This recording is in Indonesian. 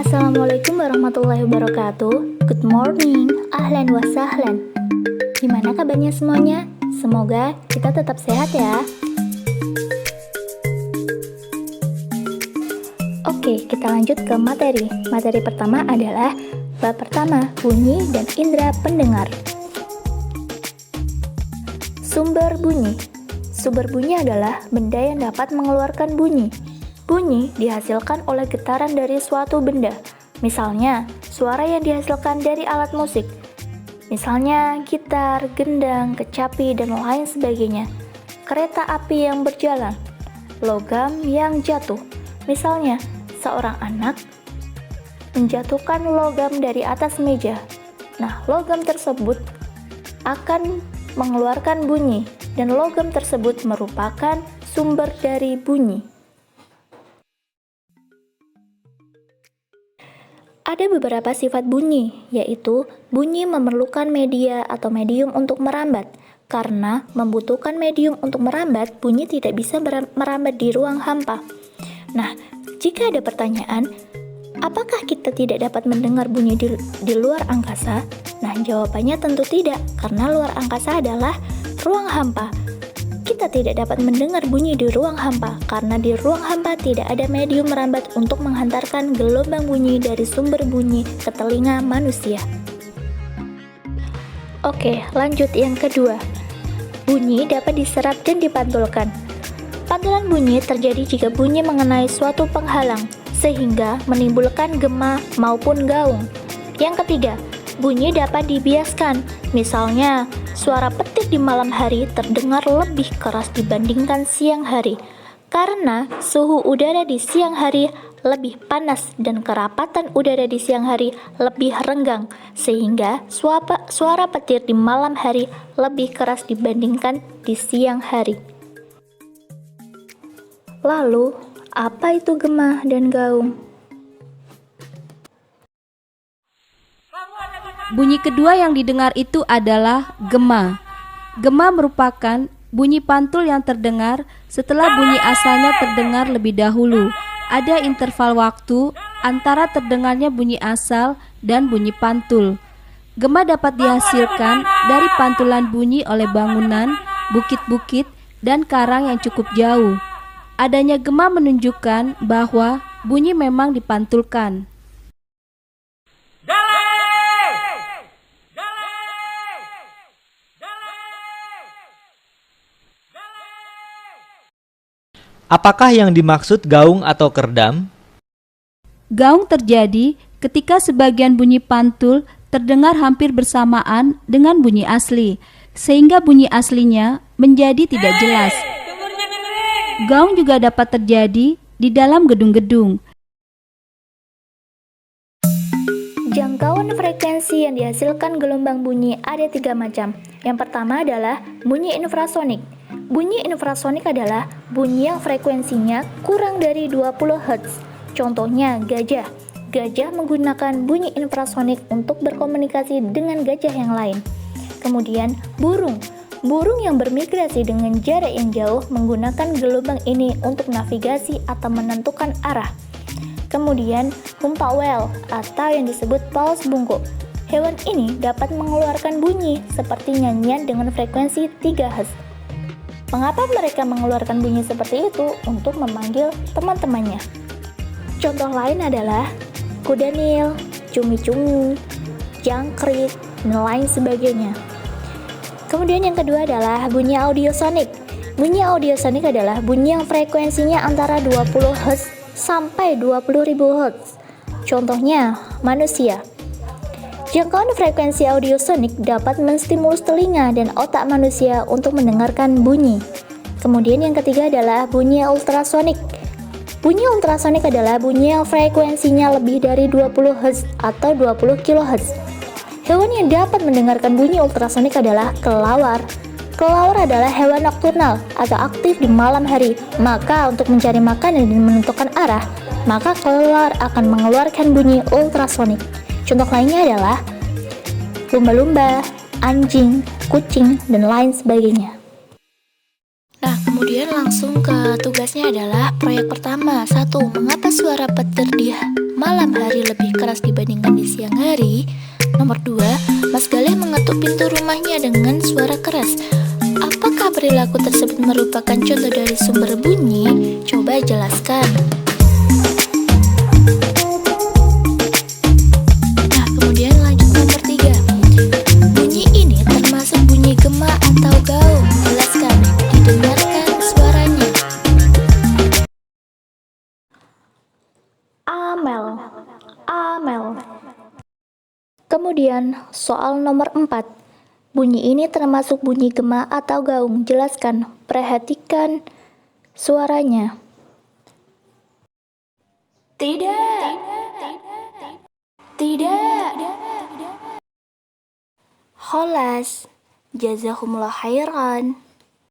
Assalamualaikum warahmatullahi wabarakatuh. Good morning, ahlan wa sahlan. Gimana kabarnya semuanya? Semoga kita tetap sehat ya. Oke, kita lanjut ke materi. Materi pertama adalah bab pertama, bunyi dan indera pendengar. Sumber bunyi. Sumber bunyi adalah benda yang dapat mengeluarkan bunyi. Bunyi dihasilkan oleh getaran dari suatu benda. Misalnya, suara yang dihasilkan dari alat musik. Misalnya, gitar, gendang, kecapi, dan lain sebagainya. Kereta api yang berjalan. Logam yang jatuh. Misalnya, seorang anak menjatuhkan logam dari atas meja. Nah, logam tersebut akan mengeluarkan bunyi, dan logam tersebut merupakan sumber dari bunyi. Ada beberapa sifat bunyi, yaitu bunyi memerlukan media atau medium untuk merambat. Karena membutuhkan medium untuk merambat, bunyi tidak bisa merambat di ruang hampa. Nah, jika ada pertanyaan, apakah kita tidak dapat mendengar bunyi di luar angkasa? Nah, jawabannya tentu tidak, karena luar angkasa adalah ruang hampa. Kita tidak dapat mendengar bunyi di ruang hampa, karena di ruang hampa tidak ada medium merambat untuk menghantarkan gelombang bunyi dari sumber bunyi ke telinga manusia. Oke, lanjut yang kedua. Bunyi dapat diserap dan dipantulkan. Pantulan bunyi terjadi jika bunyi mengenai suatu penghalang, sehingga menimbulkan gema maupun gaung. Yang ketiga, bunyi dapat dibiaskan. Misalnya, suara petir di malam hari terdengar lebih keras dibandingkan siang hari, karena suhu udara di siang hari lebih panas dan kerapatan udara di siang hari lebih renggang, sehingga suara petir di malam hari lebih keras dibandingkan di siang hari. Lalu, apa itu gema dan gaung? Bunyi kedua yang didengar itu adalah gema. Gema merupakan bunyi pantul yang terdengar setelah bunyi asalnya terdengar lebih dahulu. Ada interval waktu antara terdengarnya bunyi asal dan bunyi pantul. Gema dapat dihasilkan dari pantulan bunyi oleh bangunan, bukit-bukit, dan karang yang cukup jauh. Adanya gema menunjukkan bahwa bunyi memang dipantulkan. Apakah yang dimaksud gaung atau kerdam? Gaung terjadi ketika sebagian bunyi pantul terdengar hampir bersamaan dengan bunyi asli, sehingga bunyi aslinya menjadi tidak jelas. Gaung juga dapat terjadi di dalam gedung-gedung. Jangkauan frekuensi yang dihasilkan gelombang bunyi ada 3 macam. Yang pertama adalah bunyi infrasonik. Bunyi infrasonik adalah bunyi yang frekuensinya kurang dari 20 Hz. Contohnya gajah. Gajah menggunakan bunyi infrasonik untuk berkomunikasi dengan gajah yang lain. Kemudian burung. Burung yang bermigrasi dengan jarak yang jauh menggunakan gelombang ini untuk navigasi atau menentukan arah. Kemudian humpa whale atau yang disebut paus bungkuk. Hewan ini dapat mengeluarkan bunyi seperti nyanyian dengan frekuensi 3 Hz. Mengapa mereka mengeluarkan bunyi seperti itu? Untuk memanggil teman-temannya. Contoh lain adalah kuda nil, cumi-cumi, jangkrik, dan lain sebagainya. Kemudian yang kedua adalah bunyi audiosonik. Bunyi audiosonik adalah bunyi yang frekuensinya antara 20 Hz sampai 20.000 Hz. Contohnya, manusia. Jangkauan frekuensi audiosonik dapat menstimulus telinga dan otak manusia untuk mendengarkan bunyi. Kemudian yang ketiga adalah bunyi ultrasonik. Bunyi ultrasonik adalah bunyi yang frekuensinya lebih dari 20 Hz atau 20 kHz. Hewan yang dapat mendengarkan bunyi ultrasonik adalah kelelawar. Kelelawar adalah hewan nokturnal atau aktif di malam hari. Maka untuk mencari makanan dan menentukan arah, maka kelelawar akan mengeluarkan bunyi ultrasonik. Contoh lainnya adalah lumba-lumba, anjing, kucing, dan lain sebagainya. Nah, kemudian langsung ke tugasnya Jelasnya adalah proyek pertama. 1. Mengapa suara petir di malam hari lebih keras dibandingkan di siang hari? Nomor 2. Mas Galih mengetuk pintu rumahnya dengan suara keras. Apakah perilaku tersebut merupakan contoh dari sumber bunyi? Coba jelaskan. Nah, kemudian lanjut nomor 3. Bunyi ini termasuk bunyi gema atau gaung. Jelaskan, didengarkan suaranya. Amel, amel. Kemudian soal nomor 4. Bunyi ini termasuk bunyi gema atau gaung. Jelaskan, perhatikan suaranya. Tidak. Tidak. Kholas. Jazakumullah khairan.